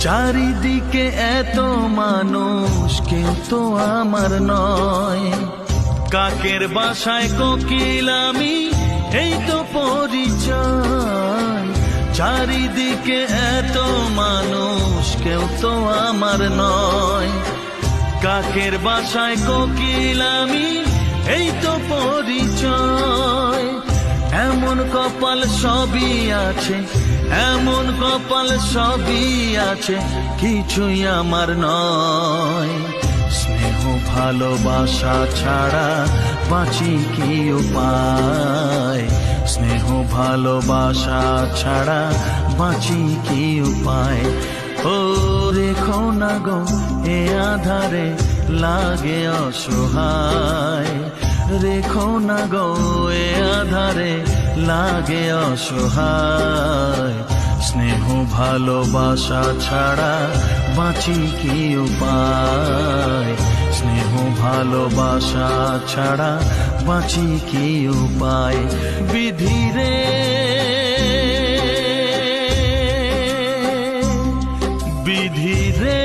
চারিদিকে এত মানুষ, কেউ তো আমার নয়। কাকের বাসায় কোকিল আমি, এই তো পরিচয়। চারিদিকে এত মানুষ, কেউ তো আমার নয়। কাকের বাসায় কোকিল আমি, এই তো পরিচয়। এমন কপাল সবই আছে, এমন কপাল সবই আছে, কিছুই আমার নয়। স্নেহ ভালোবাসা ছাড়া বাঁচি কি উপায়? স্নেহ ভালোবাসা ছাড়া বাঁচি কি উপায়? ও রেখো না গো এ আধারে, লাগে অসহায়। রেখো না গো এ আধারে, লাগে অসহায়। স্নেহ ভালোবাসা ছাড়া বাঁচি কি উপায়? স্নেহ ভালোবাসা ছাড়া বাঁচি কি উপায়? বিধিরে বিধিরে